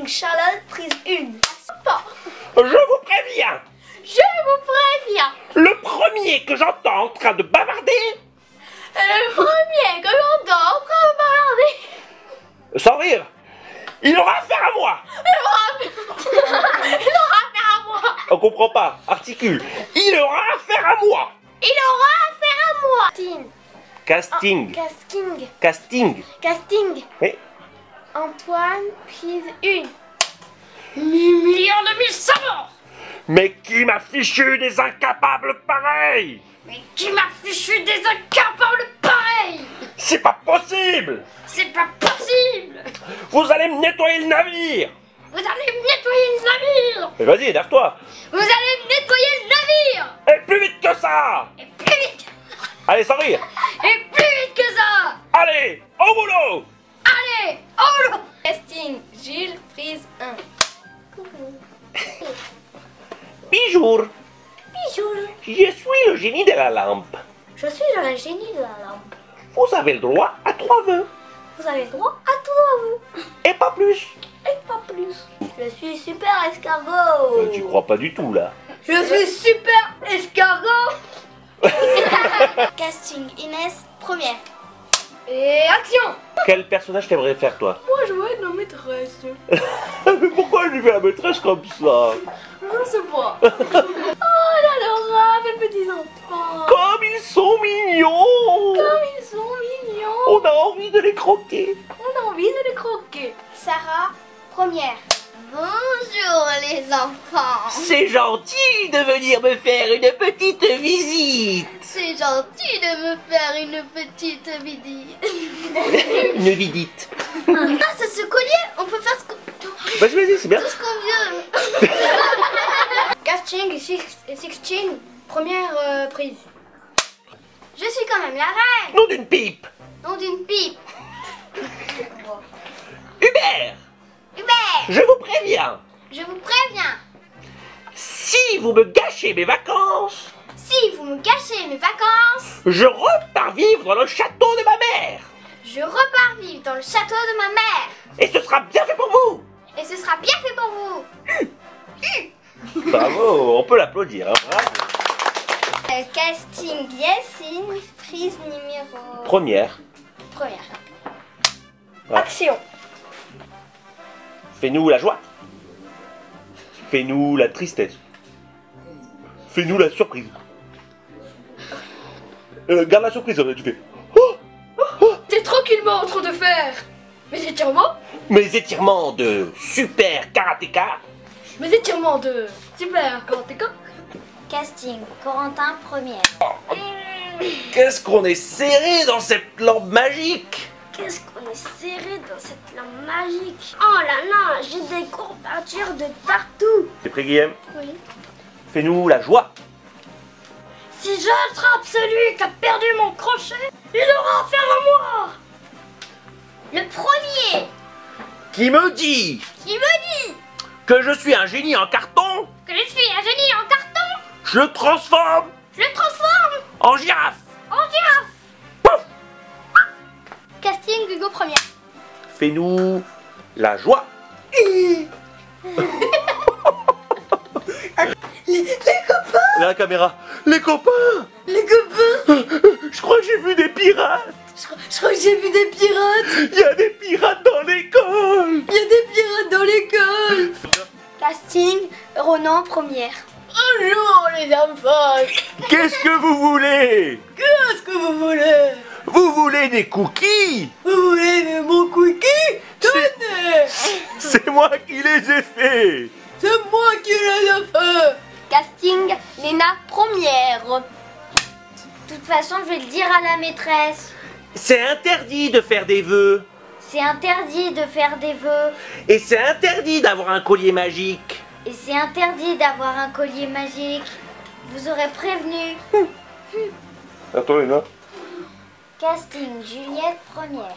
Casting Charlotte, prise 1. Je vous préviens, Je vous préviens. le premier que j'entends en train de bavarder, Le premier que j'entends en train de bavarder. sans rire, il aura affaire à moi. Il aura affaire à moi. On comprend pas, articule. Il aura affaire à moi. Il aura affaire à moi. Casting. Casting. Casting. Casting. Oui. Antoine, prise 1. Millions de mille savants. Mais qui m'a fichu des incapables pareils? Mais qui m'a fichu des incapables pareils? C'est pas possible. C'est pas possible. Vous allez me nettoyer le navire. Vous allez me nettoyer le navire. Mais vas-y, énerve-toi. Vous allez me nettoyer le navire. Et plus vite que ça. Et plus vite. Allez, sans rire. Et plus vite que ça. Allez, au boulot. Allez, oh là. Casting Jules, prise 1. Bonjour. Bijou. Je suis le génie de la lampe. Je suis un génie de la lampe. Vous avez le droit à 3 vœux. Vous avez le droit à tout à vous. Et pas plus. Et pas plus. Je suis super escargot. Tu crois pas du tout, là. Je suis super escargot. Casting Inès, première. Et action. Quel personnage t'aimerais faire, toi? Moi je veux être la maîtresse. Mais pourquoi je lui fais la maîtresse comme ça? Je sais pas. Oh là là, mes petits enfants. Comme ils sont mignons. Comme ils sont mignons. On a envie de les croquer. On a envie de les croquer. Sarah, première. Bonjour les enfants. C'est gentil de venir me faire une petite visite. C'est gentil de me faire une petite vidéo. Une visite. Grâce à ce collier, on peut faire Vas-y, vas-y, c'est bien. tout ce qu'on veut. Casting 16, première prise. Je suis quand même la reine. Nom d'une pipe. Nom d'une pipe. Hubert, Hubert, je vous préviens. je vous préviens. Si vous me gâchez mes vacances, Si vous me gâchez mes vacances, je repars vivre dans le château de ma mère. je repars vivre dans le château de ma mère. Et ce sera bien fait pour vous. Et ce sera bien fait pour vous. Bravo, on peut l'applaudir. Hein, bravo. Casting Yacine, prise numéro Première. première. Ouais. Action. Fais-nous la joie. Fais-nous la tristesse. Fais-nous la surprise. Garde la surprise, tu fais. T'es tranquillement en train de faire mes étirements. Mes étirements de super karatéka. Mes étirements de super karatéka. Casting Corentin, première. Qu'est-ce qu'on est serré dans cette lampe magique. Qu'est-ce qu'on est serré dans cette lampe magique. Oh là là, j'ai des courbatures de partout. T'es prêt, Guillaume? Oui. Fais-nous la joie. Si j'attrape celui qui a perdu mon crochet, il aura affaire à moi. Le premier Qui me dit qui me dit que je suis un génie en carton, que je suis un génie en carton, je le transforme je le transforme en girafe. en girafe. Pouf. Casting Hugo, première. Fais-nous la joie. Regarde la caméra. Les copains. Les copains, Je crois que j'ai vu des pirates. je crois que j'ai vu des pirates. Il y a des pirates dans l'école. Il y a des pirates dans l'école. Casting Ronan, première. Bonjour les enfants. Qu'est-ce que vous voulez? Qu'est-ce que vous voulez? Vous voulez des cookies? Vous voulez mon cookie? Tenez. C'est moi qui les ai faits. C'est moi qui les ai fait. Casting Léna, première. De toute façon, je vais le dire à la maîtresse. C'est interdit de faire des vœux. C'est interdit de faire des vœux. Et c'est interdit d'avoir un collier magique. Et c'est interdit d'avoir un collier magique. Vous aurez prévenu. Attends, Léna. Casting Juliette, première.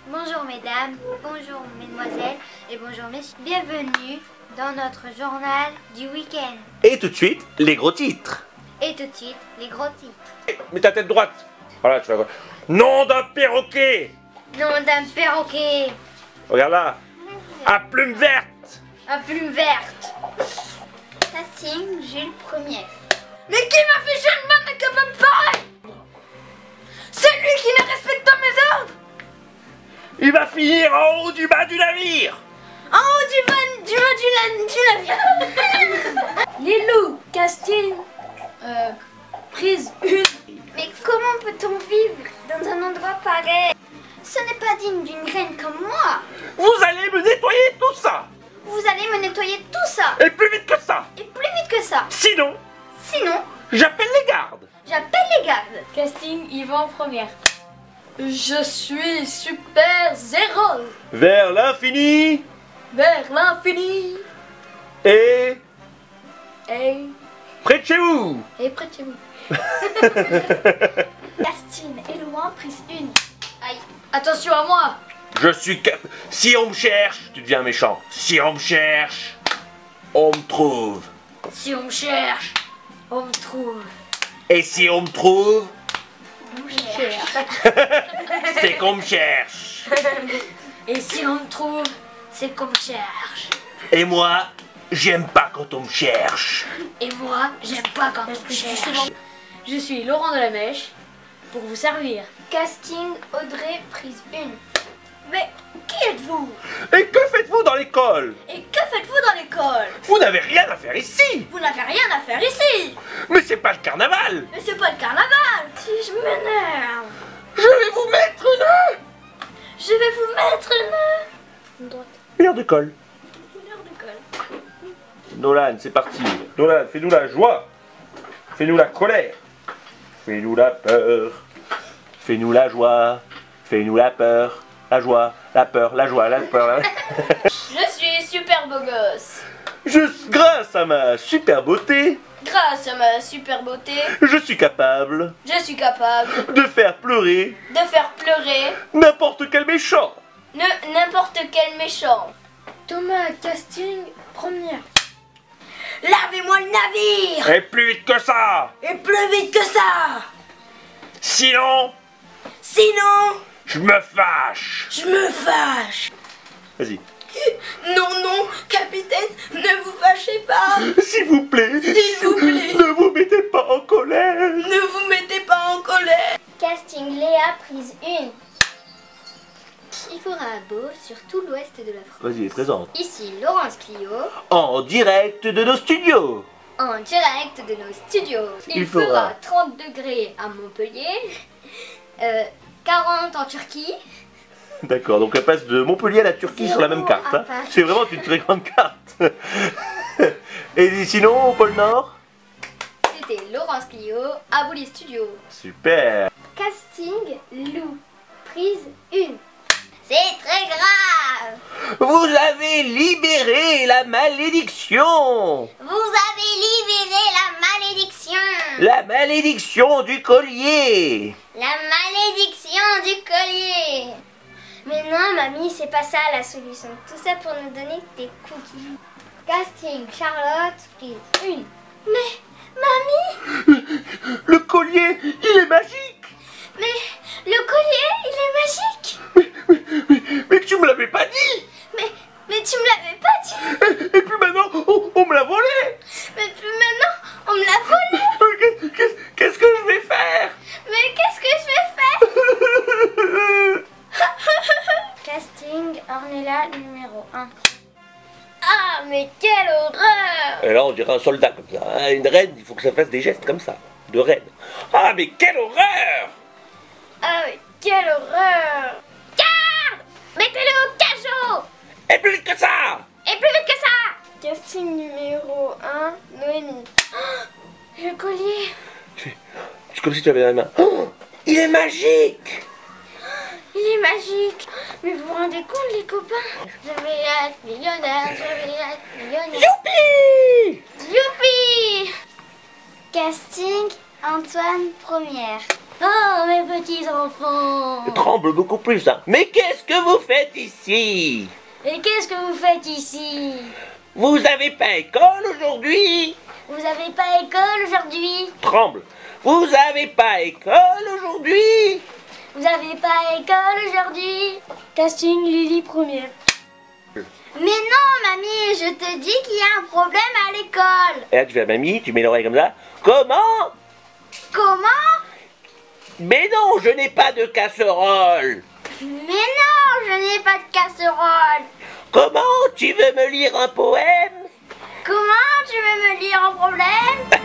Bonjour mesdames, bonjour mesdemoiselles et bonjour messieurs. Bienvenue dans notre journal du week-end. Et tout de suite, les gros titres. Et tout de suite, les gros titres. Mets ta tête droite. Voilà, tu vas voir. Nom d'un perroquet. Nom d'un perroquet. Regarde là. À plume verte. à plume verte. Casting Jules première. Mais qui m'a fait chier de bonne capable pareil? C'est lui qui ne respecte pas mes ordres. Il va finir en haut du bas du navire. En haut du navire. Les loups, casting, prise 1. Mais comment peut-on vivre dans un endroit pareil? Ce n'est pas digne d'une reine comme moi. Vous allez me nettoyer tout ça. Vous allez me nettoyer tout ça. Et plus vite que ça. Et plus vite que ça. Sinon, j'appelle les gardes. J'appelle les gardes. Casting Yvan première. Je suis super zéro. Vers l'infini Vers l'infini. et Et près de chez vous. près de chez vous. Casting et loin, prise 1. Aïe. Attention à moi. Je suis Si on me cherche, tu deviens méchant. Si on me cherche, on me trouve. Si on me cherche, on me trouve. Et si on me trouve, On me cherche. c'est qu'on me cherche. Et si on me trouve, c'est qu'on me cherche. Et moi, j'aime pas quand on me cherche. Et moi, j'aime pas quand on me cherche. Je suis Laurent de la Mèche pour vous servir. Casting Audrey prise 1. Mais qui êtes-vous? Et que faites-vous dans l'école? Et que faites-vous dans l'école? Vous n'avez rien à faire ici. Vous n'avez rien à faire ici. Mais c'est pas le carnaval. Mais c'est pas le carnaval. Si je m'énerve. Je vais vous mettre Je vais vous mettre une heure de colle. une heure d'école. Nolan, c'est parti. Nolan, fais-nous la joie. Fais-nous la colère. Fais-nous la peur. Fais-nous la joie. Fais-nous la peur. La joie, la peur, la joie, la peur. Je suis super beau gosse. Grâce à ma super beauté, Grâce à ma super beauté, je suis capable je suis capable de faire pleurer de faire pleurer n'importe quel méchant. n'importe quel méchant. Thomas, casting, première. Lavez-moi le navire. Et plus vite que ça. Et plus vite que ça. Sinon, je me fâche. Je me fâche. Vas-y. Non, capitaine, ne vous fâchez pas. S'il vous plaît. S'il vous plaît. Ne vous mettez pas en colère. Ne vous mettez pas en colère. Casting Léa prise 1. Il fera beau sur tout l'ouest de la France. Vas-y, présente. Ici Laurence Clio, En direct de nos studios. en direct de nos studios. Il fera 30 degrés à Montpellier, 40 en Turquie. D'accord, donc elle passe de Montpellier à la Turquie sur la même carte. Hein. Paris. C'est vraiment une très grande carte. Et sinon, au pôle Nord? C'était Laurence Clio, à vous les studios. Super. Casting Lou, prise 1. C'est très grave. Vous avez libéré la malédiction. Vous avez libéré la malédiction. La malédiction du collier. La malédiction du collier. Mais non, mamie, c'est pas ça la solution. Tout ça pour nous donner des cookies. Casting Charlotte, prise 1. Mais, mamie, Le collier, il est magique. mais le collier, il est magique. Mais tu me l'avais pas dit. Mais tu me l'avais pas dit. Et puis maintenant, on me l'a volé. Mais puis maintenant, on me l'a volé. Qu'est-ce que je vais faire? Mais qu'est-ce que je vais faire? Casting Ornella numéro 1. Ah, mais quelle horreur! Et là, on dirait un soldat comme ça. Hein. Une reine, il faut que ça fasse des gestes comme ça, de reine. Ah, mais quelle horreur! Ah, mais quelle horreur! Garde! Mettez-le au cachot! Et plus vite que ça! Et plus vite que ça! Casting numéro 1, Noémie. Le collier! C'est comme si tu avais dans la main. Oh, il est magique! Il est magique! Mais vous vous rendez compte, les copains? Je vais être millionnaire, je vais être millionnaire. Youpi! Youpi! Casting Antoine première. Oh, mes petits enfants. Je tremble beaucoup plus, hein. Mais qu'est-ce que vous faites ici? Et qu'est-ce que vous faites ici? Vous avez pas école aujourd'hui? Vous avez pas école aujourd'hui? Tremble. Vous avez pas école aujourd'hui? Vous avez pas école aujourd'hui? Casting Lily première. Mais non, mamie, je te dis qu'il y a un problème à l'école. Et là, tu fais, mamie, tu mets l'oreille comme ça. Comment? Comment? Mais non, je n'ai pas de casserole. Mais non, je n'ai pas de casserole. Comment? Tu veux me lire un poème? Comment tu veux me lire un problème?